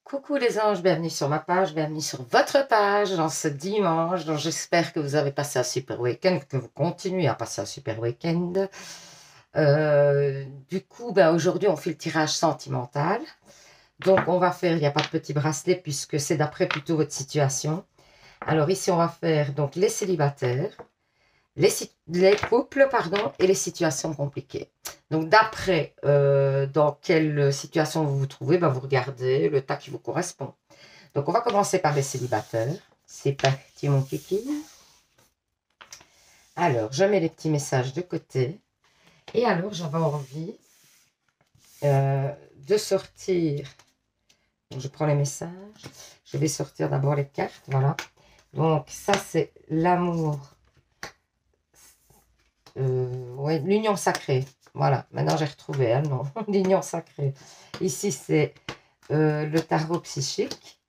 Coucou les anges, bienvenue sur ma page, bienvenue sur votre page dans ce dimanche. Donc j'espère que vous avez passé un super week-end, que vous continuez à passer un super week-end. Aujourd'hui on fait le tirage sentimental. Donc on va faire, il n'y a pas de petit bracelet puisque c'est d'après plutôt votre situation. Alors ici on va faire donc les célibataires, les couples, pardon, et les situations compliquées. Donc, d'après dans quelle situation vous vous trouvez, vous regardez le tas qui vous correspond. Donc, on va commencer par les célibataires. C'est parti, mon kiki. Alors, je mets les petits messages de côté. Et alors, j'avais envie de sortir. Donc, je prends les messages. Je vais sortir d'abord les cartes. Voilà. Donc, ça, c'est l'amour. Ouais, l'union sacrée. Voilà, maintenant j'ai retrouvé, hein, non, l'union sacrée. Ici, c'est le tarot psychique.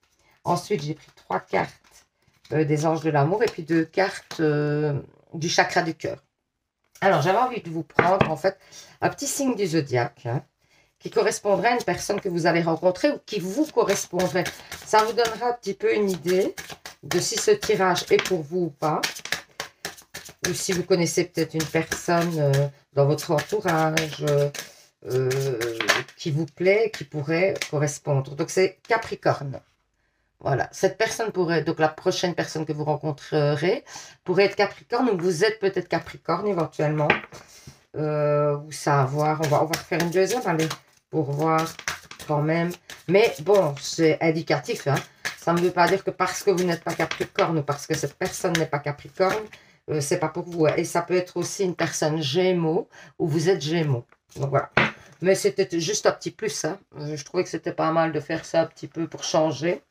Ensuite, j'ai pris 3 cartes des anges de l'amour et puis 2 cartes du chakra du cœur. Alors, j'avais envie de vous prendre, en fait, un petit signe du zodiaque, hein, qui correspondrait à une personne que vous allez rencontrer ou qui vous correspondrait. Ça vous donnera un petit peu une idée de si ce tirage est pour vous ou pas. Ou si vous connaissez peut-être une personne dans votre entourage qui vous plaît, qui pourrait correspondre. Donc, c'est Capricorne. Voilà, cette personne pourrait, donc la prochaine personne que vous rencontrerez pourrait être Capricorne ou vous êtes peut-être Capricorne éventuellement. Ou ça à voir, on va refaire une deuxième, allez, pour voir quand même. Mais bon, c'est indicatif, hein. Ça ne veut pas dire que parce que vous n'êtes pas Capricorne ou parce que cette personne n'est pas Capricorne, c'est pas pour vous. Et ça peut être aussi une personne Gémeaux ou vous êtes Gémeaux. Donc voilà. Mais c'était juste un petit plus, hein. Je trouvais que c'était pas mal de faire ça un petit peu pour changer.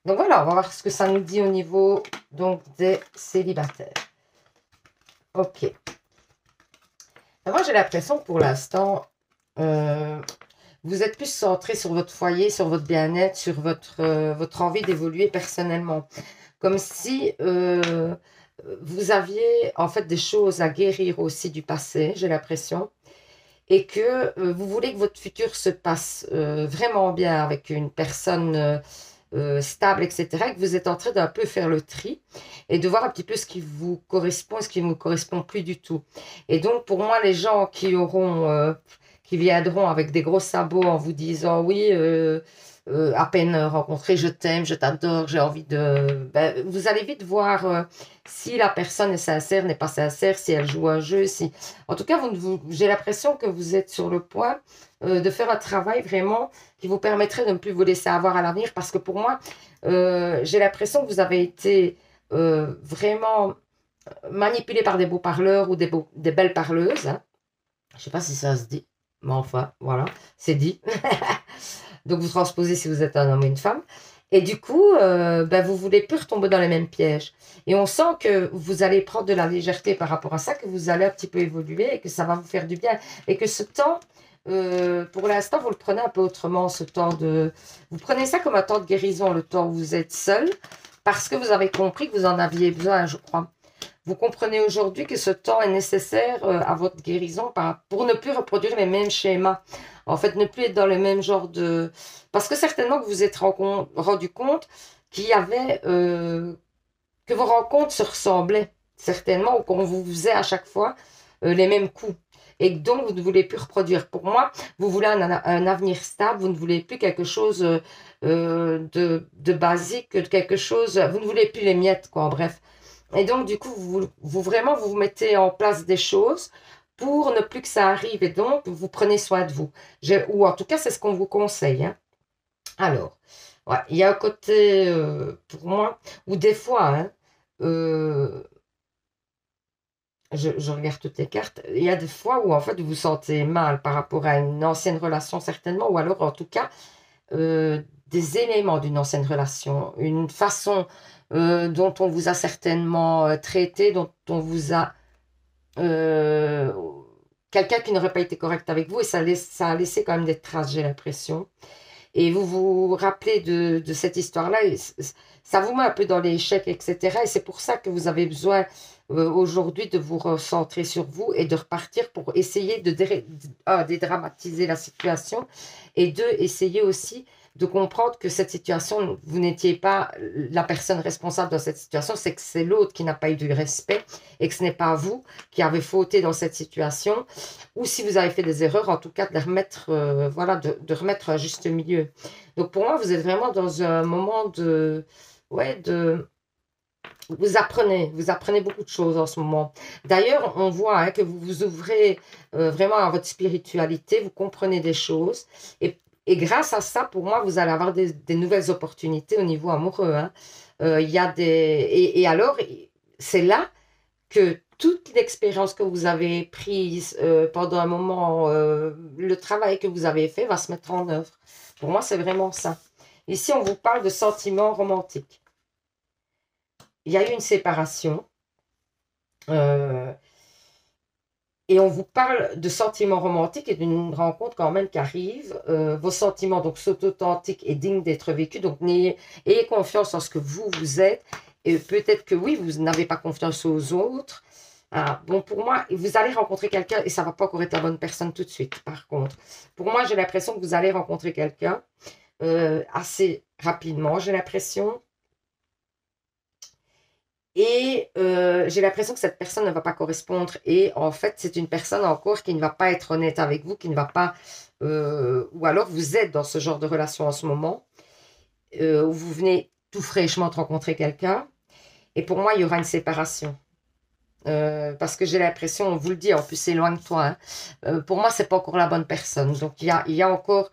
Donc voilà, on va voir ce que ça nous dit au niveau donc, des célibataires. Ok. Et moi, j'ai l'impression que pour l'instant, vous êtes plus centré sur votre foyer, sur votre bien-être, sur votre envie d'évoluer personnellement. Comme si vous aviez en fait des choses à guérir aussi du passé, j'ai l'impression. Et que vous voulez que votre futur se passe vraiment bien avec une personne stable, etc. Et que vous êtes en train d'un peu faire le tri et de voir un petit peu ce qui vous correspond et ce qui ne vous correspond plus du tout. Et donc, pour moi, les gens qui viendront avec des gros sabots en vous disant oui, à peine rencontré, je t'aime, je t'adore, j'ai envie de... vous allez vite voir si la personne est sincère, n'est pas sincère, si elle joue un jeu, si... En tout cas, j'ai l'impression que vous êtes sur le point de faire un travail vraiment qui vous permettrait de ne plus vous laisser avoir à l'avenir. Parce que pour moi, j'ai l'impression que vous avez été vraiment manipulé par des beaux parleurs ou des belles parleuses. Hein. Je ne sais pas si ça se dit, mais enfin, voilà, c'est dit. Donc, vous transposez si vous êtes un homme ou une femme. Et du coup, vous voulez plus retomber dans les mêmes pièges. Et on sent que vous allez prendre de la légèreté par rapport à ça, que vous allez un petit peu évoluer et que ça va vous faire du bien. Et que ce temps, pour l'instant, vous le prenez un peu autrement, ce temps de... Vous prenez ça comme un temps de guérison, le temps où vous êtes seul, parce que vous avez compris que vous en aviez besoin, je crois. Vous comprenez aujourd'hui que ce temps est nécessaire à votre guérison pour ne plus reproduire les mêmes schémas. En fait, ne plus être dans le même genre de... Parce que certainement que vous êtes rendu compte qu'il y avait... que vos rencontres se ressemblaient, certainement, ou qu'on vous faisait à chaque fois les mêmes coups. Et donc, vous ne voulez plus reproduire. Pour moi, vous voulez un avenir stable, vous ne voulez plus quelque chose de basique, quelque chose... Vous ne voulez plus les miettes, quoi, en bref. Et donc, du coup, vous mettez en place des choses pour ne plus que ça arrive. Et donc, vous prenez soin de vous. Ou en tout cas, c'est ce qu'on vous conseille. Hein. Alors, ouais, il y a un côté, pour moi, où des fois, hein, je regarde toutes les cartes, il y a des fois où, en fait, vous vous sentez mal par rapport à une ancienne relation, certainement, ou alors, en tout cas, des éléments d'une ancienne relation, une façon dont on vous a certainement traité, dont on vous a... quelqu'un qui n'aurait pas été correct avec vous, et ça a laissé quand même des traces, j'ai l'impression. Et vous vous rappelez de cette histoire-là, et ça vous met un peu dans l'échec, etc. Et c'est pour ça que vous avez besoin aujourd'hui de vous recentrer sur vous et de repartir pour essayer de dédramatiser la situation et de essayer aussi de comprendre que cette situation, vous n'étiez pas la personne responsable dans cette situation, c'est que c'est l'autre qui n'a pas eu du respect et que ce n'est pas vous qui avez fauté dans cette situation, ou si vous avez fait des erreurs, en tout cas de les remettre, voilà, de remettre un juste milieu. Donc pour moi, vous êtes vraiment dans un moment de, ouais, vous apprenez beaucoup de choses en ce moment. D'ailleurs, on voit hein, que vous vous ouvrez vraiment à votre spiritualité, vous comprenez des choses. Et grâce à ça, pour moi, vous allez avoir des nouvelles opportunités au niveau amoureux. Hein. Il y a et alors, c'est là que toute l'expérience que vous avez prise pendant un moment, le travail que vous avez fait va se mettre en œuvre. Pour moi, c'est vraiment ça. Ici, on vous parle de sentiments romantiques. Il y a eu une séparation et on vous parle de sentiments romantiques et d'une rencontre quand même qui arrive. Vos sentiments donc sont authentiques et dignes d'être vécus. Donc ayez confiance en ce que vous êtes. Et peut-être que oui, vous n'avez pas confiance aux autres. Ah, bon, pour moi, vous allez rencontrer quelqu'un et ça ne va pas encore être la bonne personne tout de suite. Par contre, pour moi, j'ai l'impression que vous allez rencontrer quelqu'un assez rapidement. J'ai l'impression. Et j'ai l'impression que cette personne ne va pas correspondre. Et en fait, c'est une personne encore qui ne va pas être honnête avec vous, qui ne va pas... ou alors vous êtes dans ce genre de relation en ce moment, où vous venez tout fraîchement de rencontrer quelqu'un. Et pour moi, il y aura une séparation. Parce que j'ai l'impression, on vous le dit, en plus c'est loin de toi. Hein. Pour moi, c'est pas encore la bonne personne. Donc, il y a encore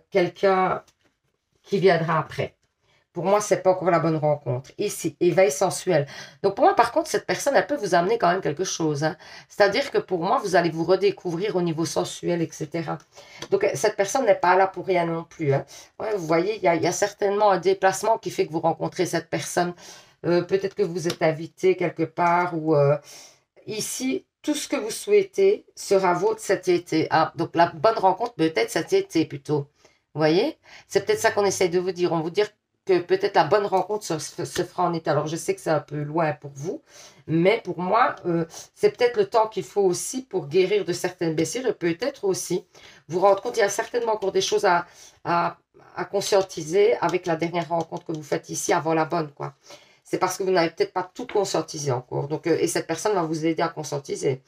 quelqu'un qui viendra après. Pour moi, c'est pas encore la bonne rencontre. Ici, éveil sensuel. Donc, pour moi, par contre, cette personne, elle peut vous amener quand même quelque chose. Hein. C'est-à-dire que pour moi, vous allez vous redécouvrir au niveau sensuel, etc. Donc, cette personne n'est pas là pour rien non plus. Hein. Ouais, vous voyez, il y a certainement un déplacement qui fait que vous rencontrez cette personne. Peut-être que vous êtes invité quelque part ou ici, tout ce que vous souhaitez sera vôtre cet été. Ah, donc, la bonne rencontre peut-être cet été plutôt. Vous voyez? C'est peut-être ça qu'on essaye de vous dire. On vous dit que peut-être la bonne rencontre se fera en été. Alors, je sais que c'est un peu loin pour vous, mais pour moi, c'est peut-être le temps qu'il faut aussi pour guérir de certaines blessures et peut-être aussi vous rendre compte, il y a certainement encore des choses à conscientiser avec la dernière rencontre que vous faites ici avant la bonne, quoi. C'est parce que vous n'avez peut-être pas tout conscientisé encore. Donc, et cette personne va vous aider à conscientiser.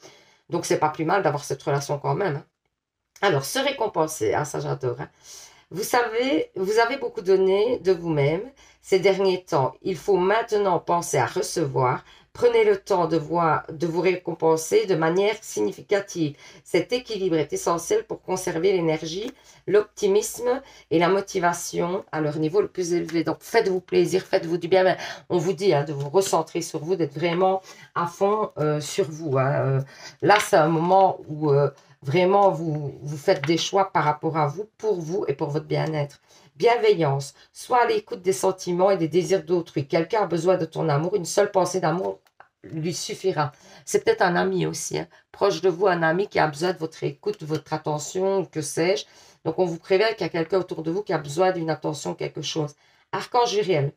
Donc, c'est pas plus mal d'avoir cette relation quand même. Hein. Alors, se récompenser, ah, ça j'adore. Hein. Vous savez, vous avez beaucoup donné de vous-même ces derniers temps. Il faut maintenant penser à recevoir. Prenez le temps de vous récompenser de manière significative. Cet équilibre est essentiel pour conserver l'énergie, l'optimisme et la motivation à leur niveau le plus élevé. Donc, faites-vous plaisir, faites-vous du bien. Mais on vous dit hein, de vous recentrer sur vous, d'être vraiment à fond sur vous. Hein. Là, c'est un moment où... vraiment, vous faites des choix par rapport à vous et pour votre bien-être. Bienveillance. Sois à l'écoute des sentiments et des désirs d'autrui. Quelqu'un a besoin de ton amour. Une seule pensée d'amour lui suffira. C'est peut-être un ami aussi. Hein. Proche de vous, un ami qui a besoin de votre écoute, de votre attention, que sais-je. Donc, on vous prévient qu'il y a quelqu'un autour de vous qui a besoin d'une attention, quelque chose. Archange Uriel.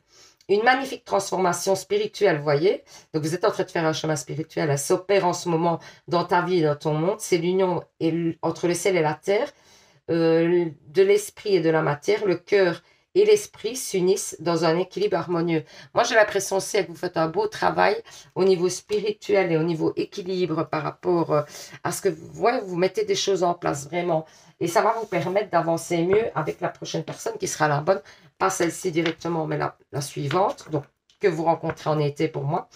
Une magnifique transformation spirituelle, vous voyez. Donc, vous êtes en train de faire un chemin spirituel. Elle s'opère en ce moment dans ta vie et dans ton monde. C'est l'union entre le ciel et la terre, de l'esprit et de la matière. Le cœur et l'esprit s'unissent dans un équilibre harmonieux. Moi, j'ai l'impression aussi que vous faites un beau travail au niveau spirituel et au niveau équilibre par rapport à ce que vous mettez des choses en place, vraiment. Et ça va vous permettre d'avancer mieux avec la prochaine personne qui sera la bonne. Pas celle-ci directement, mais la suivante, donc que vous rencontrez en été pour moi.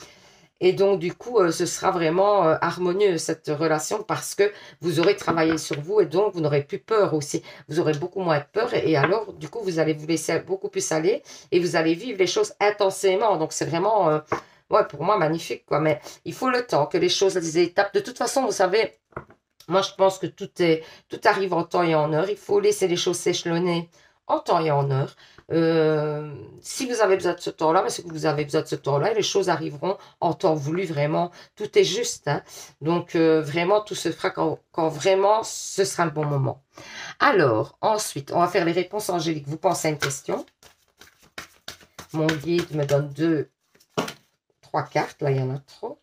Et donc, du coup, ce sera vraiment harmonieux, cette relation, parce que vous aurez travaillé sur vous et donc vous n'aurez plus peur aussi. Vous aurez beaucoup moins de peur et alors, du coup, vous allez vous laisser beaucoup plus aller et vous allez vivre les choses intensément. Donc, c'est vraiment, ouais, pour moi, magnifique, quoi. Mais il faut le temps, que les choses, les étapes. De toute façon, vous savez, moi, je pense que tout arrive en temps et en heure. Il faut laisser les choses s'échelonner en temps et en heure. Si vous avez besoin de ce temps-là, c'est que vous avez besoin de ce temps-là et les choses arriveront en temps voulu, vraiment. Tout est juste. Hein. Donc, vraiment, tout se fera quand vraiment ce sera le bon moment. Alors, ensuite, on va faire les réponses angéliques. Vous pensez à une question. Mon guide me donne 2, 3 cartes. Là, il y en a trop,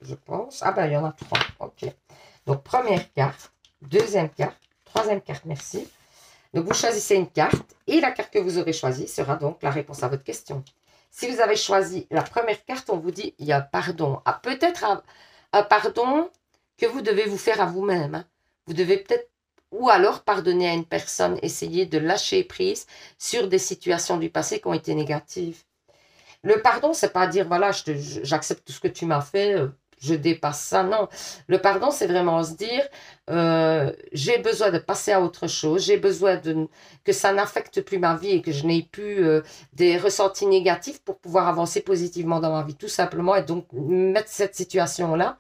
je pense. Ah ben, il y en a 3. OK. Donc, première carte, deuxième carte, troisième carte, merci. Donc, vous choisissez une carte et la carte que vous aurez choisie sera donc la réponse à votre question. Si vous avez choisi la première carte, on vous dit il y a pardon. Ah, peut-être un pardon que vous devez vous faire à vous-même. Hein. Vous devez peut-être, ou alors pardonner à une personne, essayer de lâcher prise sur des situations du passé qui ont été négatives. Le pardon, c'est pas dire, voilà, j'accepte tout ce que tu m'as fait, je dépasse ça. Non, le pardon, c'est vraiment se dire, j'ai besoin de passer à autre chose, j'ai besoin que ça n'affecte plus ma vie et que je n'ai plus des ressentis négatifs pour pouvoir avancer positivement dans ma vie, tout simplement. Et donc, mettre cette situation-là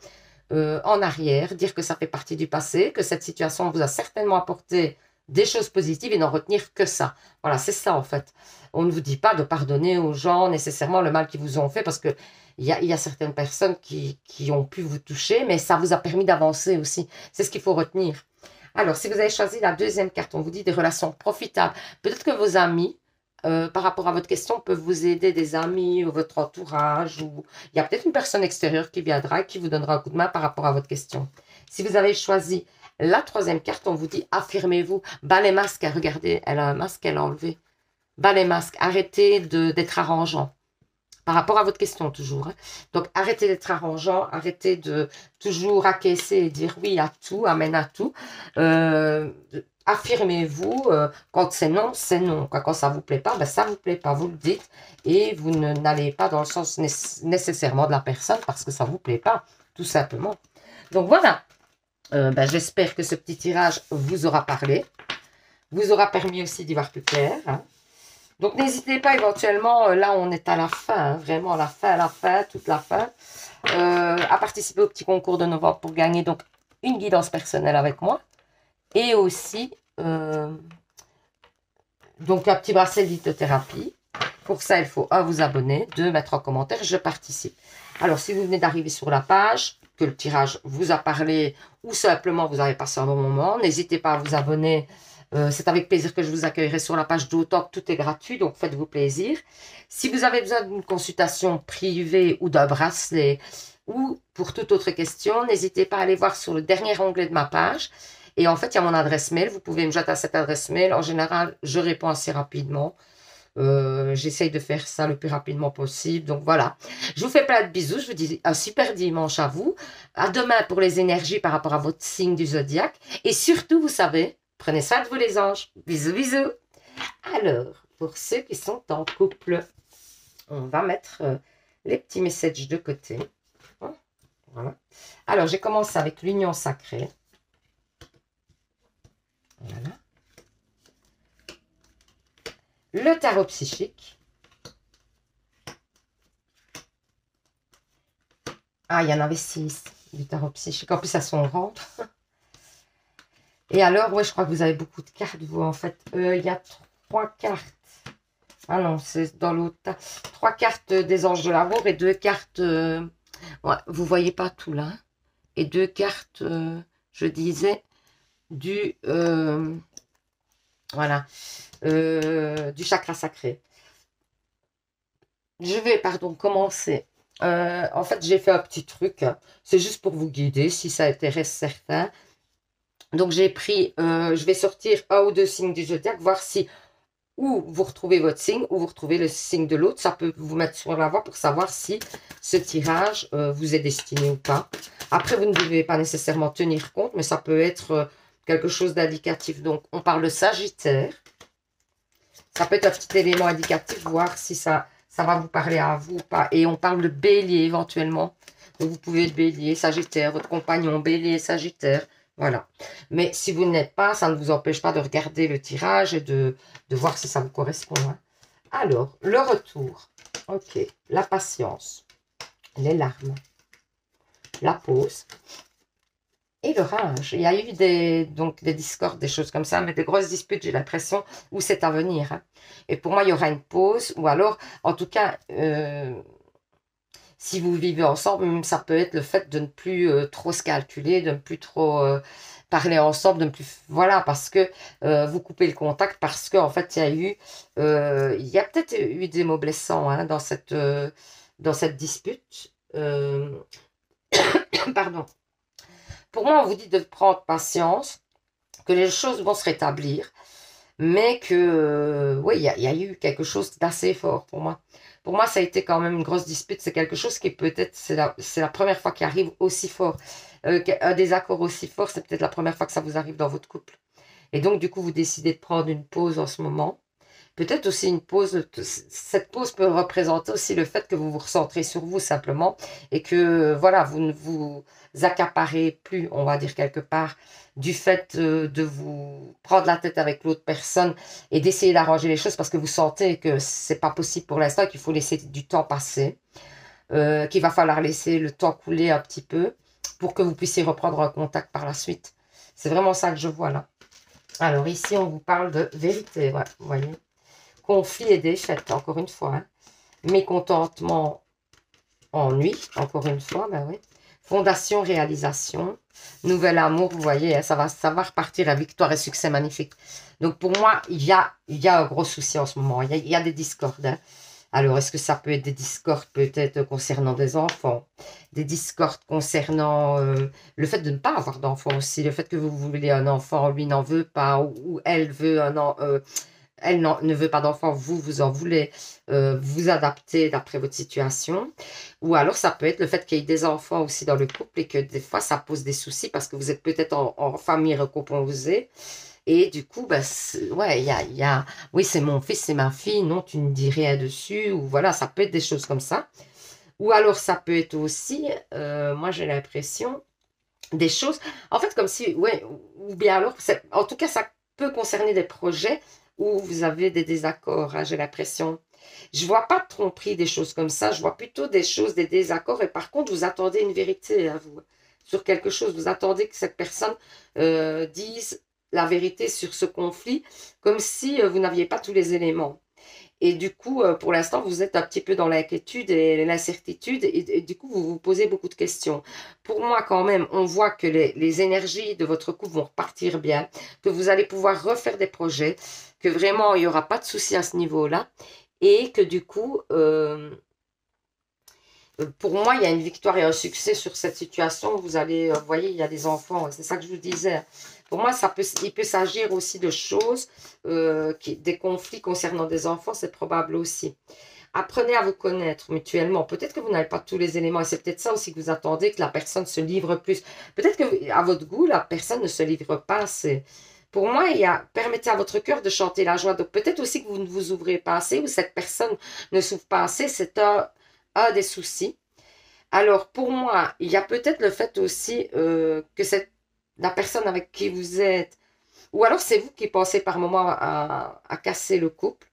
en arrière, dire que ça fait partie du passé, que cette situation vous a certainement apporté des choses positives et n'en retenir que ça. Voilà, c'est ça en fait. On ne vous dit pas de pardonner aux gens nécessairement le mal qu'ils vous ont fait parce que il y a certaines personnes qui ont pu vous toucher, mais ça vous a permis d'avancer aussi. C'est ce qu'il faut retenir. Alors, si vous avez choisi la deuxième carte, on vous dit des relations profitables. Peut-être que vos amis, par rapport à votre question, peuvent vous aider, des amis ou votre entourage. Ou il y a peut-être une personne extérieure qui viendra et qui vous donnera un coup de main par rapport à votre question. Si vous avez choisi la troisième carte, on vous dit affirmez-vous. Bas les masques, regardez, elle a un masque, elle a enlevé. Bas les masques, arrêtez d'être arrangeant. Par rapport à votre question, toujours. Hein. Donc, arrêtez d'être arrangeant, arrêtez de toujours acquiescer et dire oui à tout, amen à tout. Affirmez-vous, quand c'est non, c'est non. Quand ça ne vous plaît pas, ben ça ne vous plaît pas, vous le dites. Et vous n'allez pas dans le sens nécessairement de la personne parce que ça ne vous plaît pas, tout simplement. Donc, voilà. Ben, j'espère que ce petit tirage vous aura parlé. Vous aura permis aussi d'y voir plus clair. Hein. Donc, n'hésitez pas éventuellement, là on est à la fin, hein, vraiment à la fin, toute la fin, à participer au petit concours de novembre pour gagner donc une guidance personnelle avec moi et aussi donc un petit bracelet de lithothérapie. Pour ça, il faut 1, vous abonner, 2, mettre en commentaire, je participe. Alors, si vous venez d'arriver sur la page, que le tirage vous a parlé ou simplement vous avez passé un bon moment, n'hésitez pas à vous abonner. C'est avec plaisir que je vous accueillerai sur la page d'Autalk. Tout est gratuit, donc faites-vous plaisir. Si vous avez besoin d'une consultation privée ou d'un bracelet ou pour toute autre question, n'hésitez pas à aller voir sur le dernier onglet de ma page. Et en fait, il y a mon adresse mail. Vous pouvez me jeter à cette adresse mail. En général, je réponds assez rapidement. J'essaye de faire ça le plus rapidement possible. Donc voilà. Je vous fais plein de bisous. Je vous dis un super dimanche à vous. À demain pour les énergies par rapport à votre signe du zodiaque. Et surtout, vous savez, prenez soin de vous les anges. Bisous, bisous. Alors, pour ceux qui sont en couple, on va mettre les petits messages de côté. Voilà. Alors, j'ai commencé avec l'union sacrée. Voilà. Le tarot psychique. Ah, il y en avait 6 du tarot psychique. En plus, elles sont grandes. Et alors, ouais, je crois que vous avez beaucoup de cartes, vous, en fait. Il y a 3 cartes. Ah non, c'est dans l'autre. 3 cartes des anges de l'amour et 2 cartes... ouais, vous voyez pas tout là. Et 2 cartes, je disais, du... voilà. Du chakra sacré. Je vais, pardon, commencer. En fait, j'ai fait un petit truc. C'est juste pour vous guider, si ça intéresse certains. Donc, j'ai pris... je vais sortir 1 ou 2 signes du zodiaque, voir si... ou vous retrouvez votre signe, ou vous retrouvez le signe de l'autre. Ça peut vous mettre sur la voie pour savoir si ce tirage vous est destiné ou pas. Après, vous ne devez pas nécessairement tenir compte, mais ça peut être quelque chose d'indicatif. Donc, on parle de Sagittaire. Ça peut être un petit élément indicatif, voir si ça va vous parler à vous ou pas. Et on parle de Bélier éventuellement. Donc, vous pouvez être Bélier, Sagittaire, votre compagnon, Bélier, Sagittaire. Voilà. Mais si vous n'êtes pas, ça ne vous empêche pas de regarder le tirage et de voir si ça vous correspond. Hein. Alors, le retour. Ok. La patience. Les larmes. La pause. Et le rage. Il y a eu des discordes, des choses comme ça, mais des grosses disputes, j'ai l'impression, où c'est à venir. Hein. Et pour moi, il y aura une pause, ou alors, en tout cas, si vous vivez ensemble, ça peut être le fait de ne plus trop se calculer, de ne plus trop parler ensemble, de ne plus... Voilà, parce que vous coupez le contact, parce qu'en fait, il y a peut-être eu des mots blessants hein, dans cette dispute. Pardon. Pour moi, on vous dit de prendre patience, que les choses vont se rétablir, mais que, oui, il y a eu quelque chose d'assez fort pour moi. Pour moi, ça a été quand même une grosse dispute. C'est quelque chose qui peut-être, c'est la première fois qui arrive aussi fort. Un désaccord aussi fort, c'est peut-être la première fois que ça vous arrive dans votre couple. Et donc, du coup, vous décidez de prendre une pause en ce moment. Peut-être aussi une pause, cette pause peut représenter aussi le fait que vous vous recentrez sur vous simplement et que voilà, vous ne vous accaparez plus, on va dire quelque part, du fait de vous prendre la tête avec l'autre personne et d'essayer d'arranger les choses parce que vous sentez que c'est pas possible pour l'instant, qu'il faut laisser du temps passer, qu'il va falloir laisser le temps couler un petit peu pour que vous puissiez reprendre un contact par la suite. C'est vraiment ça que je vois là. Alors ici, on vous parle de vérité, ouais, vous voyez. Conflit et défaite, encore une fois. Hein. Mécontentement, ennui, encore une fois, ben oui. Fondation, réalisation. Nouvel amour, vous voyez, hein, ça va repartir à victoire et succès magnifique. Donc pour moi, il y a un gros souci en ce moment. Il y a des discordes. Hein. Alors, est-ce que ça peut être des discordes peut-être concernant des enfants, des discordes concernant le fait de ne pas avoir d'enfant aussi, le fait que vous voulez un enfant, lui n'en veut pas, ou elle veut elle ne veut pas d'enfant, vous en voulez, vous adapter d'après votre situation. Ou alors, ça peut être le fait qu'il y ait des enfants aussi dans le couple et que des fois, ça pose des soucis parce que vous êtes peut-être en famille recomposée. Et du coup, bah, ouais, oui, c'est mon fils, c'est ma fille, non, tu ne dis rien dessus, ou voilà, ça peut être des choses comme ça. Ou alors, ça peut être aussi, moi j'ai l'impression, des choses, en fait, comme si, ouais, ou bien alors, en tout cas, ça peut concerner des projets où vous avez des désaccords, hein, j'ai l'impression. Je vois pas de tromperie, des choses comme ça, je vois plutôt des choses, des désaccords, et par contre, vous attendez une vérité à vous, sur quelque chose, vous attendez que cette personne dise la vérité sur ce conflit, comme si vous n'aviez pas tous les éléments. Et du coup, pour l'instant, vous êtes un petit peu dans l'inquiétude et l'incertitude, et du coup, vous vous posez beaucoup de questions. Pour moi, quand même, on voit que les énergies de votre couple vont repartir bien, que vous allez pouvoir refaire des projets, que vraiment, il n'y aura pas de souci à ce niveau-là, et que du coup, pour moi, il y a une victoire et un succès sur cette situation. Vous allez, vous voyez, il y a des enfants, c'est ça que je vous disais. Pour moi, il peut s'agir aussi de choses, des conflits concernant des enfants, c'est probable aussi. Apprenez à vous connaître mutuellement. Peut-être que vous n'avez pas tous les éléments et c'est peut-être ça aussi que vous attendez, que la personne se livre plus. Peut-être que à votre goût, la personne ne se livre pas assez. Pour moi, permettez à votre cœur de chanter la joie. Donc peut-être aussi que vous ne vous ouvrez pas assez ou cette personne ne s'ouvre pas assez. C'est un des soucis. Alors, pour moi, il y a peut-être le fait aussi que la personne avec qui vous êtes, ou alors c'est vous qui pensez par moment à casser le couple.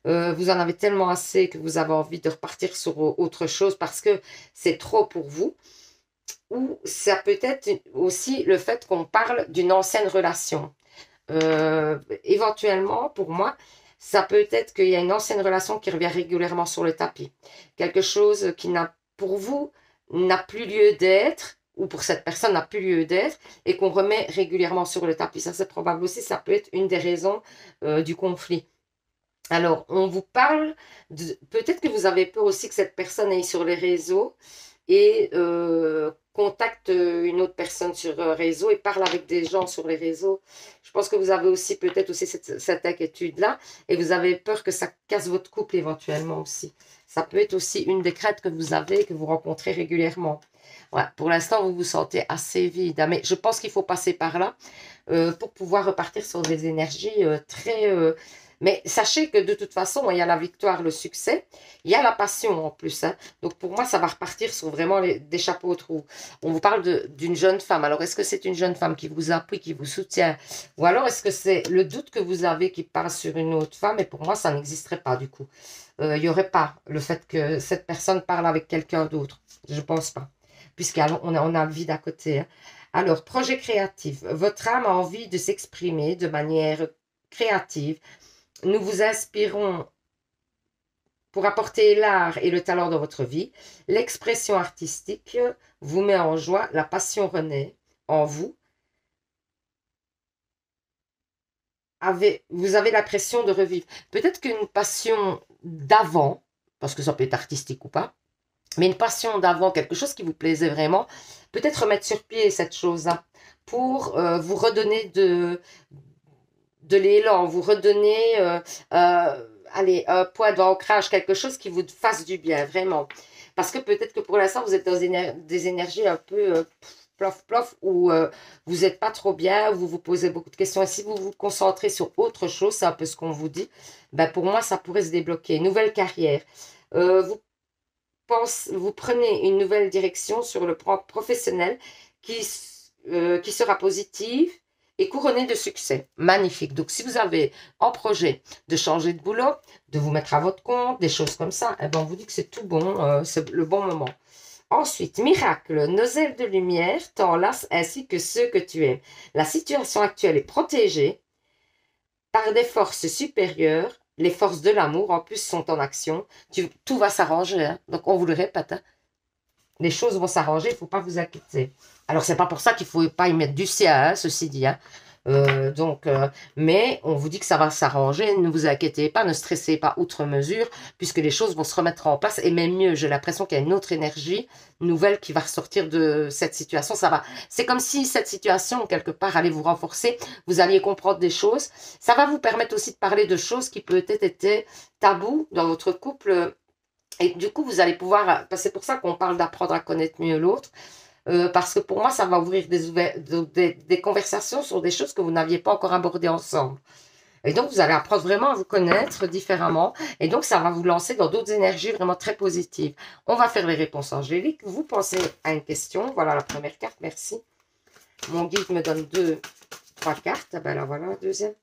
Vous en avez tellement assez que vous avez envie de repartir sur autre chose parce que c'est trop pour vous. Ou ça peut être aussi le fait qu'on parle d'une ancienne relation. Éventuellement, pour moi, ça peut être qu'il y a une ancienne relation qui revient régulièrement sur le tapis. Quelque chose qui n'a, pour vous, n'a plus lieu d'être, ou pour cette personne n'a plus lieu d'être, et qu'on remet régulièrement sur le tapis. Ça, c'est probable aussi, ça peut être une des raisons du conflit. Alors, on vous parle, peut-être que vous avez peur aussi que cette personne aille sur les réseaux et contacte une autre personne sur un réseau et parle avec des gens sur les réseaux. Je pense que vous avez aussi peut-être aussi cette inquiétude-là et vous avez peur que ça casse votre couple éventuellement aussi. Ça peut être aussi une des craintes que vous avez, que vous rencontrez régulièrement. Ouais, pour l'instant, vous vous sentez assez vide, hein, mais je pense qu'il faut passer par là pour pouvoir repartir sur des énergies très... mais sachez que de toute façon, il y a la victoire, le succès, il y a la passion en plus. Hein. Donc pour moi, ça va repartir sur vraiment des chapeaux de roue. On vous parle d'une jeune femme. Alors est-ce que c'est une jeune femme qui vous appuie, qui vous soutient? Ou alors est-ce que c'est le doute que vous avez qui part sur une autre femme? Et pour moi, ça n'existerait pas du coup. Il n'y aurait pas le fait que cette personne parle avec quelqu'un d'autre. Je ne pense pas. Puisqu'on a le vide à côté. Hein. Alors, projet créatif. Votre âme a envie de s'exprimer de manière créative. Nous vous inspirons pour apporter l'art et le talent dans votre vie. L'expression artistique vous met en joie. La passion renaît en vous. Vous avez l'impression de revivre. Peut-être qu'une passion d'avant, parce que ça peut être artistique ou pas, mais une passion d'avant, quelque chose qui vous plaisait vraiment, peut-être remettre sur pied cette chose-là pour vous redonner de l'élan, vous redonner, allez, un point d'ancrage, quelque chose qui vous fasse du bien, vraiment. Parce que peut-être que pour l'instant, vous êtes dans des énergies un peu plof plof, où vous n'êtes pas trop bien, où vous vous posez beaucoup de questions. Et si vous vous concentrez sur autre chose, c'est un peu ce qu'on vous dit, ben pour moi, ça pourrait se débloquer. Nouvelle carrière. Vous vous prenez une nouvelle direction sur le plan professionnel qui sera positive et couronnée de succès. Magnifique. Donc, si vous avez en projet de changer de boulot, de vous mettre à votre compte, des choses comme ça, eh ben, on vous dit que c'est tout bon, c'est le bon moment. Ensuite, miracle, nos ailes de lumière t'enlacent ainsi que ceux que tu aimes. La situation actuelle est protégée par des forces supérieures. Les forces de l'amour, en plus, sont en action. Tout va s'arranger. Hein. Donc, on vous le répète. Hein. Les choses vont s'arranger, il ne faut pas vous inquiéter. Alors, c'est pas pour ça qu'il ne faut pas y mettre du sien, hein, ceci dit. Hein. Mais on vous dit que ça va s'arranger, ne vous inquiétez pas, ne stressez pas outre mesure, puisque les choses vont se remettre en place, et même mieux, j'ai l'impression qu'il y a une autre énergie nouvelle qui va ressortir de cette situation. Ça va. C'est comme si cette situation, quelque part, allait vous renforcer, vous alliez comprendre des choses. Ça va vous permettre aussi de parler de choses qui peut-être étaient tabous dans votre couple. Et du coup, vous allez pouvoir, c'est pour ça qu'on parle d'apprendre à connaître mieux l'autre, parce que pour moi, ça va ouvrir des conversations sur des choses que vous n'aviez pas encore abordées ensemble. Et donc, vous allez apprendre vraiment à vous connaître différemment. Et donc, ça va vous lancer dans d'autres énergies vraiment très positives. On va faire les réponses angéliques. Vous pensez à une question. Voilà la première carte. Merci. Mon guide me donne 3 cartes. Ben là, voilà la deuxième.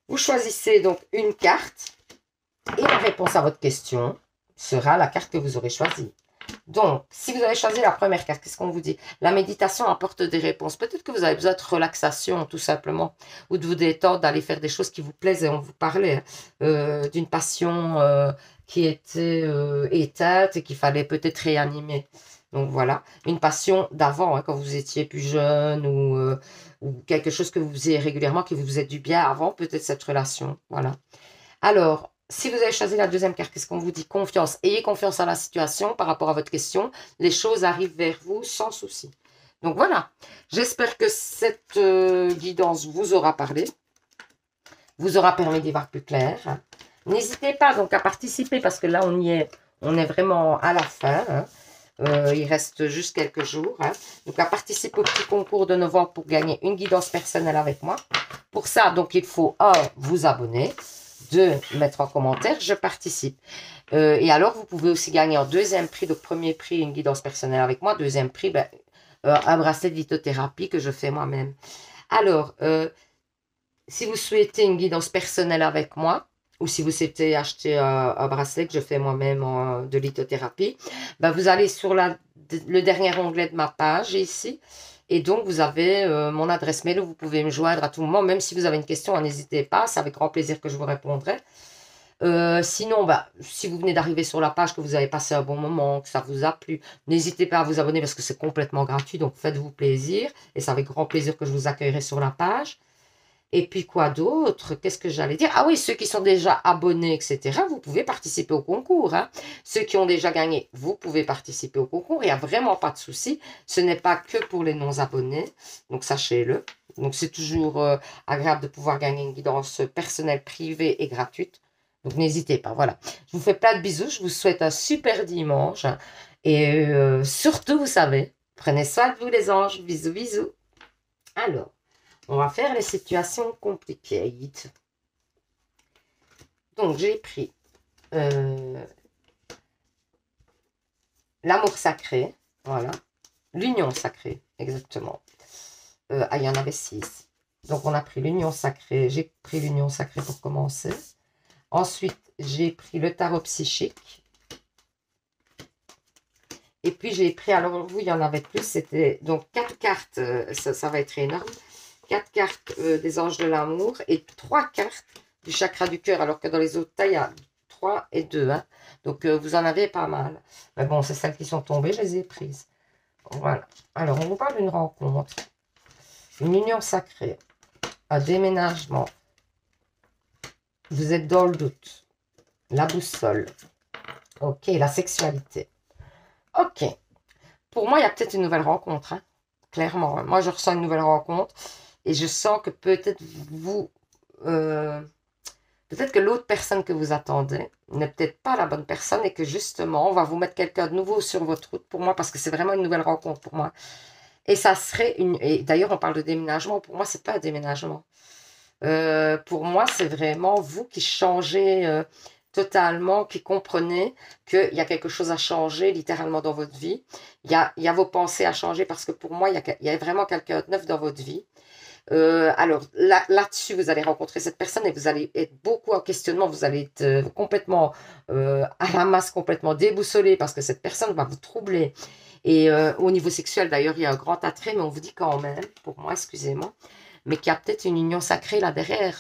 Vous choisissez donc une carte. Et la réponse à votre question sera la carte que vous aurez choisie. Donc, si vous avez choisi la première carte, qu'est-ce qu'on vous dit? La méditation apporte des réponses. Peut-être que vous avez besoin de relaxation, tout simplement, ou de vous détendre, d'aller faire des choses qui vous plaisent. Et on vous parlait d'une passion qui était éteinte et qu'il fallait peut-être réanimer. Donc voilà, une passion d'avant, hein, quand vous étiez plus jeune ou quelque chose que vous faisiez régulièrement, qui vous faisait du bien avant, peut-être cette relation. Voilà. Alors, si vous avez choisi la deuxième carte, qu'est-ce qu'on vous dit? Confiance. Ayez confiance à la situation par rapport à votre question. Les choses arrivent vers vous sans souci. Donc voilà, j'espère que cette guidance vous aura parlé, vous aura permis d'y voir plus clair. N'hésitez pas donc à participer parce que là on est vraiment à la fin. Hein. Il reste juste quelques jours. Hein. Donc à participer au petit concours de novembre pour gagner une guidance personnelle avec moi. Pour ça, donc il faut vous abonner. 2, mettre en commentaire, je participe. Et alors, vous pouvez aussi gagner en deuxième prix, donc premier prix, une guidance personnelle avec moi. Deuxième prix, un bracelet de lithothérapie que je fais moi-même. Alors, si vous souhaitez une guidance personnelle avec moi, ou si vous souhaitez acheter un bracelet que je fais moi-même de lithothérapie, vous allez sur le dernier onglet de ma page ici. Et donc, vous avez mon adresse mail où vous pouvez me joindre à tout moment. Même si vous avez une question, n'hésitez pas. C'est avec grand plaisir que je vous répondrai. Sinon, si vous venez d'arriver sur la page, que vous avez passé un bon moment, que ça vous a plu, n'hésitez pas à vous abonner parce que c'est complètement gratuit. Donc, faites-vous plaisir. Et c'est avec grand plaisir que je vous accueillerai sur la page. Et puis quoi d'autre? Qu'est-ce que j'allais dire? Ah oui, ceux qui sont déjà abonnés, etc., vous pouvez participer au concours. Hein. Ceux qui ont déjà gagné, vous pouvez participer au concours. Il n'y a vraiment pas de souci. Ce n'est pas que pour les non-abonnés. Donc, sachez-le. Donc, c'est toujours agréable de pouvoir gagner une guidance personnelle, privée et gratuite. Donc, n'hésitez pas. Voilà. Je vous fais plein de bisous. Je vous souhaite un super dimanche. Et surtout, vous savez, prenez soin de vous les anges. Bisous, bisous. Alors. On va faire les situations compliquées. Donc, j'ai pris l'amour sacré. Voilà. L'union sacrée, exactement. Il y en avait 6. Donc, on a pris l'union sacrée. J'ai pris l'union sacrée pour commencer. Ensuite, j'ai pris le tarot psychique. Et puis, j'ai pris, alors vous, il y en avait plus. C'était donc 4 cartes. Ça va être énorme. 4 cartes des anges de l'amour et 3 cartes du chakra du cœur, alors que dans les autres tailles, il y a 3 et 2. Hein. Donc, vous en avez pas mal. Mais bon, c'est celles qui sont tombées, je les ai prises. Voilà. Alors, on vous parle d'une rencontre, une union sacrée, un déménagement. Vous êtes dans le doute. La boussole. Ok, la sexualité. Ok. Pour moi, il y a peut-être une nouvelle rencontre. Hein. Clairement. Moi, je ressens une nouvelle rencontre. Et je sens que peut-être vous peut-être que l'autre personne que vous attendez n'est peut-être pas la bonne personne et que justement, on va vous mettre quelqu'un de nouveau sur votre route pour moi parce que c'est vraiment une nouvelle rencontre pour moi. Et ça serait une... Et d'ailleurs, on parle de déménagement. Pour moi, c'est pas un déménagement. Pour moi, c'est vraiment vous qui changez totalement, qui comprenez qu'il y a quelque chose à changer littéralement dans votre vie. Il y a vos pensées à changer parce que pour moi, il y a vraiment quelqu'un de neuf dans votre vie. Alors là-dessus, vous allez rencontrer cette personne et vous allez être beaucoup en questionnement, vous allez être complètement à la masse, complètement déboussolé parce que cette personne va vous troubler. Et au niveau sexuel, d'ailleurs, il y a un grand attrait, mais on vous dit quand même, pour moi, excusez-moi, mais qu'il y a peut-être une union sacrée là derrière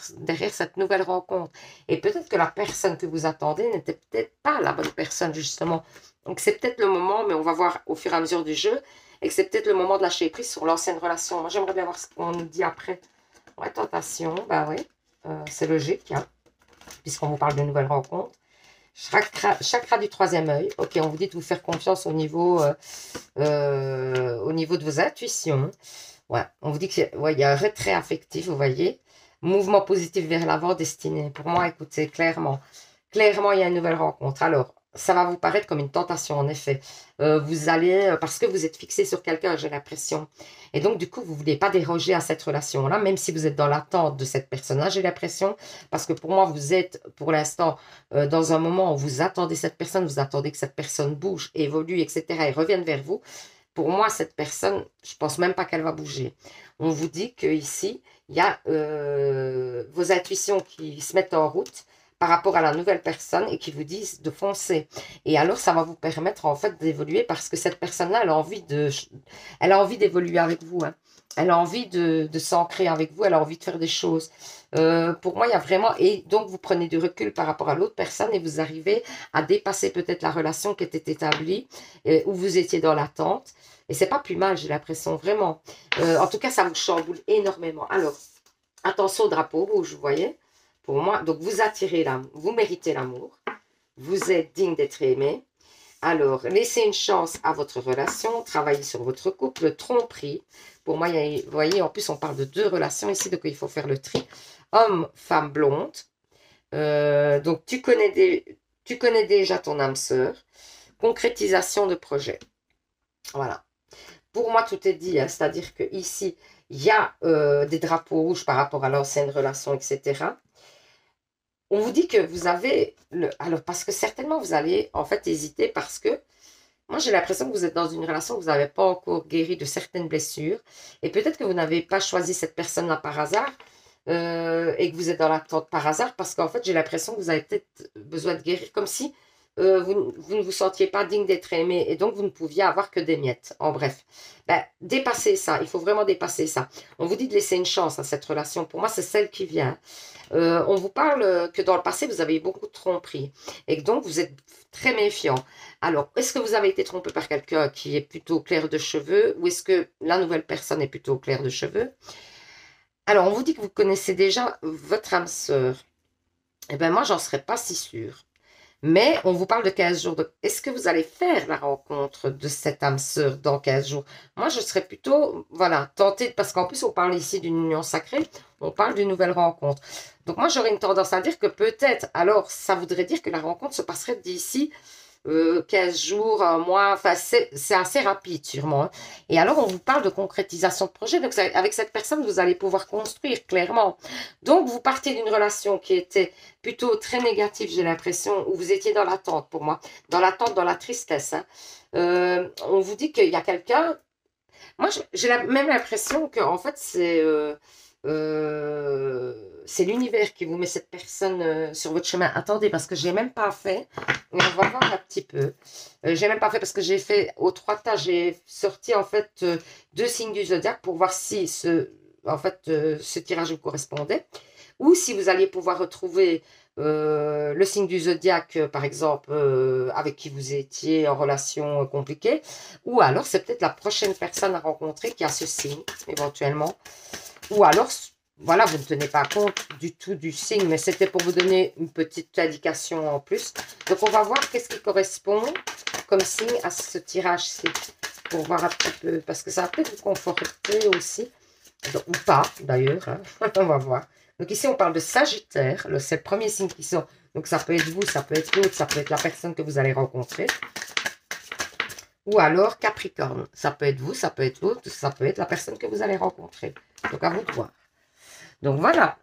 cette nouvelle rencontre. Et peut-être que la personne que vous attendez n'était peut-être pas la bonne personne, justement. Donc c'est peut-être le moment, mais on va voir au fur et à mesure du jeu, et que c'est peut-être le moment de lâcher prise sur l'ancienne relation. Moi, j'aimerais bien voir ce qu'on nous dit après. Ouais, tentation, bah oui, c'est logique, hein, puisqu'on vous parle de nouvelles rencontres. Chakra du troisième œil. Ok, on vous dit de vous faire confiance au niveau de vos intuitions. Ouais, on vous dit qu'il ouais, y a un retrait affectif, vous voyez. Mouvement positif vers l'avant, destiné. Pour moi, écoutez, clairement, il y a une nouvelle rencontre. Alors, ça va vous paraître comme une tentation, en effet. Vous allez, parce que vous êtes fixé sur quelqu'un, j'ai l'impression. Et donc, du coup, vous ne voulez pas déroger à cette relation-là, même si vous êtes dans l'attente de cette personne-là, j'ai l'impression. Parce que pour moi, vous êtes, pour l'instant, dans un moment où vous attendez cette personne, vous attendez que cette personne bouge, évolue, etc., et revienne vers vous. Pour moi, cette personne, je pense même pas qu'elle va bouger. On vous dit qu'ici, il y a vos intuitions qui se mettent en route par rapport à la nouvelle personne et qui vous disent de foncer. Et alors, ça va vous permettre en fait d'évoluer parce que cette personne-là, elle a envie d'évoluer avec vous. Hein. Elle a envie de s'ancrer avec vous, elle a envie de faire des choses. Pour moi, il y a vraiment... Et donc, vous prenez du recul par rapport à l'autre personne et vous arrivez à dépasser peut-être la relation qui était établie, où vous étiez dans l'attente. Et c'est pas plus mal, j'ai l'impression, vraiment. En tout cas, ça vous chamboule énormément. Alors, attention au drapeau rouge, vous voyez. Pour moi, donc vous attirez l'amour, vous méritez l'amour. Vous êtes digne d'être aimé. Alors, laissez une chance à votre relation, travaillez sur votre couple, tromperie. Pour moi, vous voyez, en plus, on parle de deux relations ici, donc il faut faire le tri. Homme, femme blonde. Donc, tu connais déjà ton âme sœur. Concrétisation de projet. Voilà. Pour moi, tout est dit, hein, c'est-à-dire qu'ici, il y a des drapeaux rouges par rapport à l'ancienne relation, etc. On vous dit que vous avez... Alors, parce que certainement, vous allez en fait hésiter parce que moi, j'ai l'impression que vous êtes dans une relation où vous n'avez pas encore guéri de certaines blessures. Et peut-être que vous n'avez pas choisi cette personne-là par hasard et que vous êtes dans l'attente par hasard parce qu'en fait, j'ai l'impression que vous avez peut-être besoin de guérir comme si vous ne vous sentiez pas digne d'être aimé et donc vous ne pouviez avoir que des miettes. En bref, ben, dépassez ça. Il faut vraiment dépasser ça. On vous dit de laisser une chance à cette relation. Pour moi, c'est celle qui vient. On vous parle que dans le passé, vous avez eu beaucoup de tromperies et que donc vous êtes très méfiant. Alors, est-ce que vous avez été trompé par quelqu'un qui est plutôt clair de cheveux ou est-ce que la nouvelle personne est plutôt claire de cheveux? Alors, on vous dit que vous connaissez déjà votre âme sœur. Eh bien, moi, j'en serais pas si sûre. Mais on vous parle de 15 jours. Est-ce que vous allez faire la rencontre de cette âme sœur dans 15 jours? Moi, je serais plutôt, voilà, tentée, parce qu'en plus, on parle ici d'une union sacrée, on parle d'une nouvelle rencontre. Donc, moi, j'aurais une tendance à dire que peut-être, alors, ça voudrait dire que la rencontre se passerait d'ici 15 jours, un mois, enfin, c'est assez rapide, sûrement. Hein. Et alors, on vous parle de concrétisation de projet. Donc, avec cette personne, vous allez pouvoir construire, clairement. Donc, vous partez d'une relation qui était plutôt très négative, j'ai l'impression, où vous étiez dans l'attente, pour moi. Dans l'attente, dans la tristesse. Hein. On vous dit qu'il y a quelqu'un... Moi, j'ai même l'impression que, en fait, c'est l'univers qui vous met cette personne sur votre chemin. Attendez, parce que je n'ai même pas fait. Et on va voir un petit peu. J'ai même pas fait parce que j'ai fait aux trois tas. J'ai sorti en fait deux signes du zodiaque pour voir si ce tirage vous correspondait. Ou si vous alliez pouvoir retrouver le signe du zodiaque, par exemple, avec qui vous étiez en relation compliquée. Ou alors, c'est peut-être la prochaine personne à rencontrer qui a ce signe, éventuellement. Ou alors, voilà, vous ne tenez pas compte du tout du signe, mais c'était pour vous donner une petite indication en plus. Donc, on va voir qu'est-ce qui correspond comme signe à ce tirage-ci. Pour voir un petit peu, parce que ça va peut-être vous conforter aussi. Donc, ou pas, d'ailleurs. Hein. On va voir. Donc ici, on parle de Sagittaire. C'est le premier signe qui sort. Donc ça peut être vous, ça peut être l'autre, ça peut être la personne que vous allez rencontrer. Ou alors Capricorne. Ça peut être vous, ça peut être l'autre, ça peut être la personne que vous allez rencontrer. Donc à vous de voir. Donc voilà.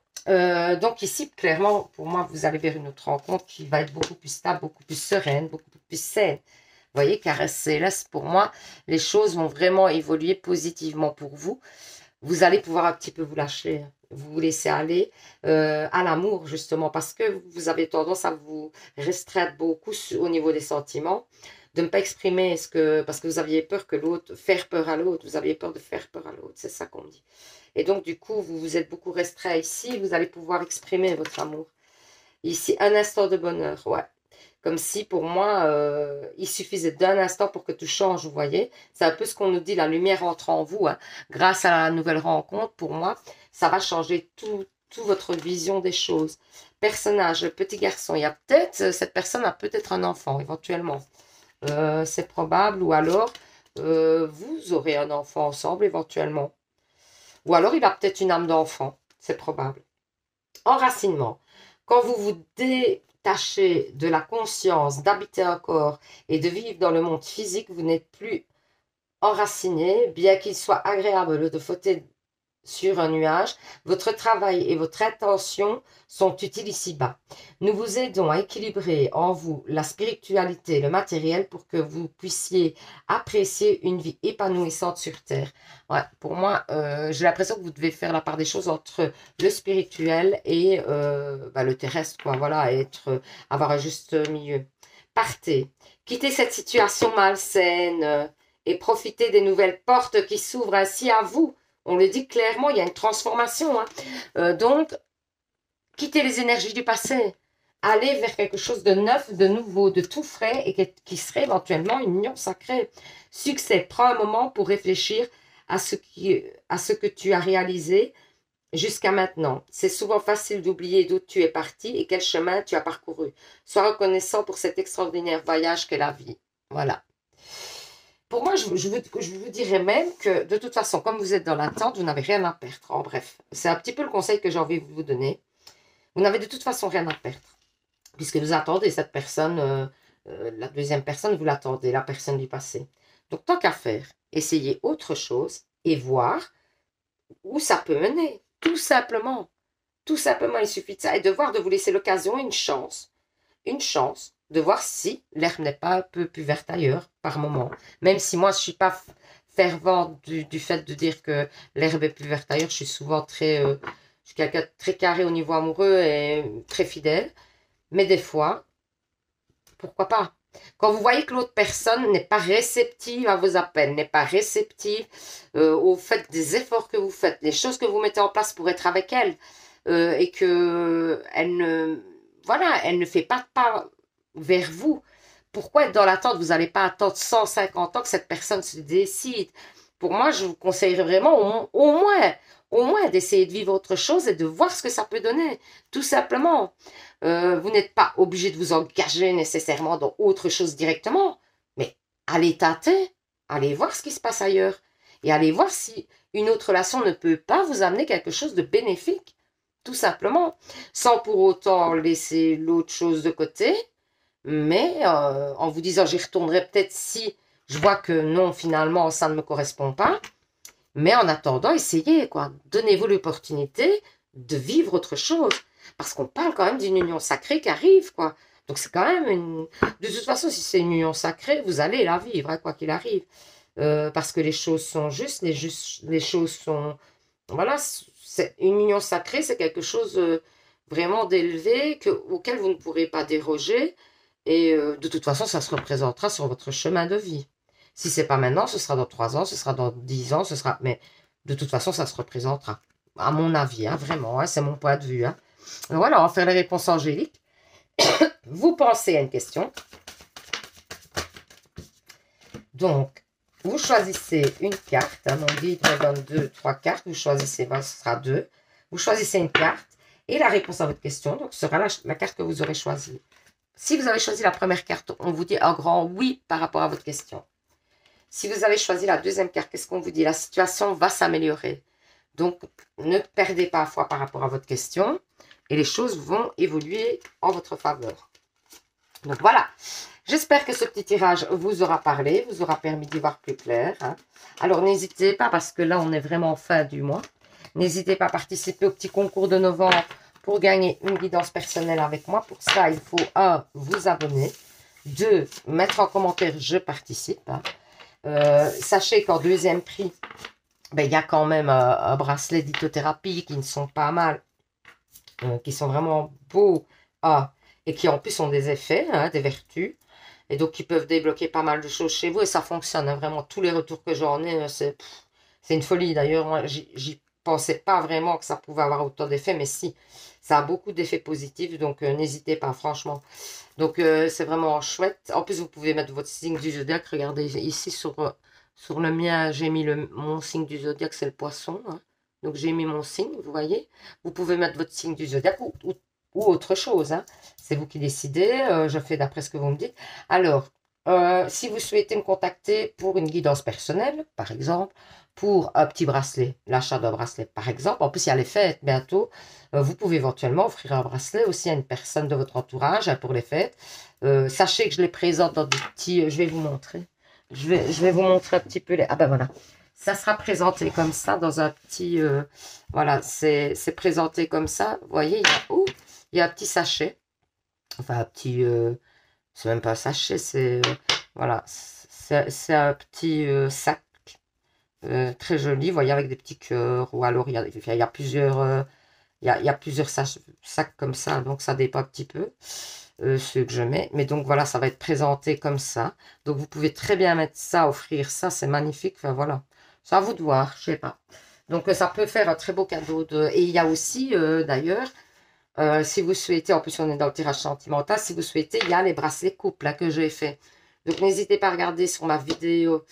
Donc ici, clairement, pour moi, vous allez vers une autre rencontre qui va être beaucoup plus stable, beaucoup plus sereine, beaucoup plus saine. Vous voyez, caresse céleste, pour moi, les choses vont vraiment évoluer positivement pour vous. Vous allez pouvoir un petit peu vous lâcher, vous laisser aller à l'amour, justement, parce que vous avez tendance à vous restreindre beaucoup au niveau des sentiments, de ne pas exprimer parce que vous aviez peur que l'autre, faire peur à l'autre, vous aviez peur de faire peur à l'autre, c'est ça qu'on me dit. Et donc, du coup, vous vous êtes beaucoup restreint ici, vous allez pouvoir exprimer votre amour. Ici, un instant de bonheur, ouais. Comme si, pour moi, il suffisait d'un instant pour que tout change, vous voyez. C'est un peu ce qu'on nous dit, la lumière entre en vous. Hein. Grâce à la nouvelle rencontre, pour moi, ça va changer toute votre vision des choses. Personnage, petit garçon, il y a peut-être, cette personne a peut-être un enfant, éventuellement. C'est probable, ou alors, vous aurez un enfant ensemble, éventuellement. Ou alors, il a peut-être une âme d'enfant, c'est probable. Enracinement. Quand vous vous détachez de la conscience d'habiter un corps et de vivre dans le monde physique, vous n'êtes plus enraciné, bien qu'il soit agréable de flotter sur un nuage, votre travail et votre intention sont utiles ici-bas. Nous vous aidons à équilibrer en vous la spiritualité et le matériel pour que vous puissiez apprécier une vie épanouissante sur Terre. Ouais, pour moi, j'ai l'impression que vous devez faire la part des choses entre le spirituel et le terrestre, quoi. Voilà, avoir un juste milieu. Partez, quittez cette situation malsaine et profitez des nouvelles portes qui s'ouvrent ainsi à vous. On le dit clairement, il y a une transformation. Hein. Donc, quittez les énergies du passé. Allez vers quelque chose de neuf, de nouveau, de tout frais et qui serait éventuellement une union sacrée. Succès, prends un moment pour réfléchir à ce que tu as réalisé jusqu'à maintenant. C'est souvent facile d'oublier d'où tu es parti et quel chemin tu as parcouru. Sois reconnaissant pour cet extraordinaire voyage qu'est la vie. Voilà. Pour moi, je vous dirais même que, de toute façon, comme vous êtes dans l'attente, vous n'avez rien à perdre. En bref, c'est un petit peu le conseil que j'ai envie de vous donner. Vous n'avez de toute façon rien à perdre. Puisque vous attendez cette personne, la deuxième personne, vous l'attendez, la personne du passé. Donc, tant qu'à faire, essayez autre chose et voir où ça peut mener. Tout simplement. Tout simplement, il suffit de ça. Et de vous laisser l'occasion, une chance de voir si l'herbe n'est pas un peu plus verte ailleurs par moment. Même si moi, je ne suis pas fervente du fait de dire que l'herbe est plus verte ailleurs. Je suis souvent je suis quelqu'un de très carré au niveau amoureux et très fidèle. Mais des fois, pourquoi pas? Quand vous voyez que l'autre personne n'est pas réceptive à vos appels, n'est pas réceptive au fait des efforts que vous faites, les choses que vous mettez en place pour être avec elle, et que elle ne fait pas de pas vers vous. Pourquoi être dans l'attente? Vous n'allez pas attendre 150 ans que cette personne se décide. Pour moi, je vous conseillerais vraiment au moins d'essayer de vivre autre chose et de voir ce que ça peut donner. Tout simplement. Vous n'êtes pas obligé de vous engager nécessairement dans autre chose directement, mais allez tâter, allez voir ce qui se passe ailleurs et allez voir si une autre relation ne peut pas vous amener quelque chose de bénéfique, tout simplement, sans pour autant laisser l'autre chose de côté, mais en vous disant j'y retournerai peut-être si je vois que non, finalement, ça ne me correspond pas, mais en attendant, essayez, quoi. Donnez-vous l'opportunité de vivre autre chose. Parce qu'on parle quand même d'une union sacrée qui arrive, quoi. Donc c'est quand même une... De toute façon, si c'est une union sacrée, vous allez la vivre, hein, quoi qu'il arrive. Parce que les choses sont justes, les choses sont... Voilà, une union sacrée, c'est quelque chose vraiment d'élevé auquel vous ne pourrez pas déroger. Et de toute façon, ça se représentera sur votre chemin de vie. Si c'est pas maintenant, ce sera dans 3 ans, ce sera dans 10 ans, ce sera... Mais de toute façon, ça se représentera. À mon avis, hein, vraiment, hein, c'est mon point de vue. Hein. Donc voilà, on va faire les réponses angéliques. Vous pensez à une question. Donc, vous choisissez une carte. Hein, mon guide me donne 2, 3 cartes. Vous choisissez, ce sera 2. Vous choisissez une carte. Et la réponse à votre question donc, sera la carte que vous aurez choisie. Si vous avez choisi la première carte, on vous dit un grand oui par rapport à votre question. Si vous avez choisi la deuxième carte, qu'est-ce qu'on vous dit? La situation va s'améliorer. Donc, ne perdez pas foi par rapport à votre question et les choses vont évoluer en votre faveur. Donc, voilà. J'espère que ce petit tirage vous aura parlé, vous aura permis d'y voir plus clair. Hein. Alors, n'hésitez pas, parce que là, on est vraiment en fin du mois. N'hésitez pas à participer au petit concours de novembre pour gagner une guidance personnelle avec moi. Pour ça, il faut 1. Vous abonner. 2. Mettre en commentaire « Je participe hein. ». Sachez qu'en deuxième prix, ben, il y a quand même un bracelet d'hypnothérapie qui ne sont pas mal, qui sont vraiment beaux et qui en plus ont des effets, hein, des vertus. Et donc, qui peuvent débloquer pas mal de choses chez vous. Et ça fonctionne, hein, vraiment. Tous les retours que j'en ai, c'est une folie. D'ailleurs, j'y pensais pas vraiment que ça pouvait avoir autant d'effets. Mais si, ça a beaucoup d'effets positifs. Donc, n'hésitez pas, franchement. Donc, c'est vraiment chouette. En plus, vous pouvez mettre votre signe du zodiaque. Regardez, ici, sur le mien, j'ai mis mon signe du zodiaque, c'est le poisson. Hein. Donc, j'ai mis mon signe, vous voyez. Vous pouvez mettre votre signe du zodiaque ou autre chose. Hein. C'est vous qui décidez. Je fais d'après ce que vous me dites. Alors, si vous souhaitez me contacter pour une guidance personnelle, par exemple, pour un petit bracelet, l'achat d'un bracelet, par exemple. En plus, il y a les fêtes bientôt. Vous pouvez éventuellement offrir un bracelet aussi à une personne de votre entourage hein, pour les fêtes. Sachez que je les présente dans des petits... je vais vous montrer. Je vais vous montrer un petit peu les... Ah ben voilà. Ça sera présenté comme ça dans un petit... voilà, c'est présenté comme ça. Vous voyez, il y a un petit sachet. Enfin, un petit... c'est même pas un sachet, c'est... voilà, c'est un petit sac. Très joli, vous voyez, avec des petits cœurs. Ou alors, il y a plusieurs... il y a plusieurs sacs comme ça, donc ça dépend un petit peu. Ceux que je mets. Mais donc, voilà, ça va être présenté comme ça. Donc, vous pouvez très bien mettre ça, offrir ça. C'est magnifique. Enfin, voilà. C'est à vous de voir. Je sais pas. Donc, ça peut faire un très beau cadeau. Et il y a aussi, d'ailleurs, si vous souhaitez, en plus, on est dans le tirage sentimental. Si vous souhaitez, il y a les bracelets couple là, que j'ai fait. Donc, n'hésitez pas à regarder sur ma vidéo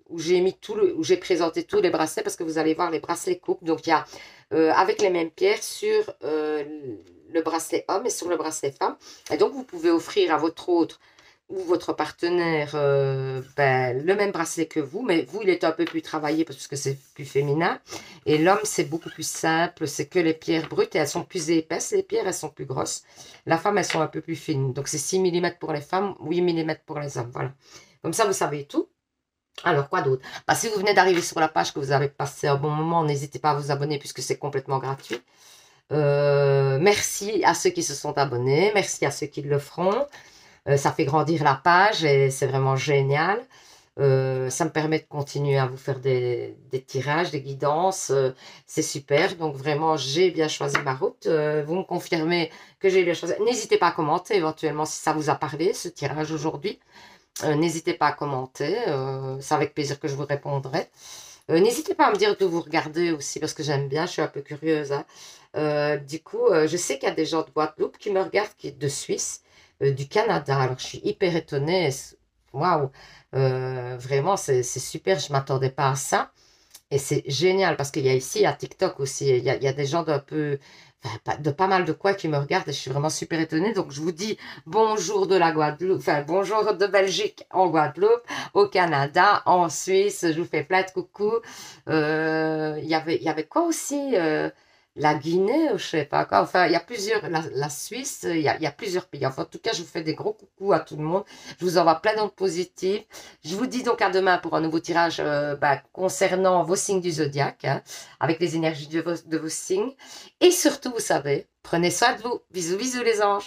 où j'ai présenté tous les bracelets parce que vous allez voir les bracelets couple. Donc, il y a avec les mêmes pierres sur le bracelet homme et sur le bracelet femme. Et donc, vous pouvez offrir à votre autre ou votre partenaire le même bracelet que vous, mais vous, il est un peu plus travaillé parce que c'est plus féminin. Et l'homme, c'est beaucoup plus simple, c'est que les pierres brutes et elles sont plus épaisses, les pierres, elles sont plus grosses. La femme, elles sont un peu plus fines. Donc, c'est 6 mm pour les femmes, 8 mm pour les hommes. Voilà. Comme ça, vous savez tout. Alors, quoi d'autre? Si vous venez d'arriver sur la page, que vous avez passé un bon moment, n'hésitez pas à vous abonner puisque c'est complètement gratuit. Merci à ceux qui se sont abonnés, merci à ceux qui le feront. Ça fait grandir la page et c'est vraiment génial. Ça me permet de continuer à vous faire des tirages, des guidances. C'est super. Donc vraiment, j'ai bien choisi ma route. Vous me confirmez que j'ai bien choisi. N'hésitez pas à commenter éventuellement si ça vous a parlé, ce tirage aujourd'hui. N'hésitez pas à commenter. C'est avec plaisir que je vous répondrai. N'hésitez pas à me dire d'où vous regardez aussi parce que j'aime bien. Je suis un peu curieuse. Hein. Du coup, je sais qu'il y a des gens de Guadeloupe qui me regardent, qui de Suisse. Du Canada. Alors, je suis hyper étonnée. Waouh! Vraiment, c'est super. Je ne m'attendais pas à ça. Et c'est génial parce qu'il y a ici, à TikTok aussi, il y a des gens d'un peu, enfin, de pas mal de quoi qui me regardent et je suis vraiment super étonnée. Donc, je vous dis bonjour de la Guadeloupe, enfin, bonjour de Belgique en Guadeloupe, au Canada, en Suisse. Je vous fais plein de coucou. Il y avait quoi aussi? La Guinée, je sais pas quoi. Enfin, il y a plusieurs, la Suisse, il y a plusieurs pays. Enfin, en tout cas, je vous fais des gros coucous à tout le monde. Je vous envoie plein d'ondes positives. Je vous dis donc à demain pour un nouveau tirage concernant vos signes du zodiaque, hein, avec les énergies de vos signes. Et surtout, vous savez, prenez soin de vous. Bisous, bisous les anges.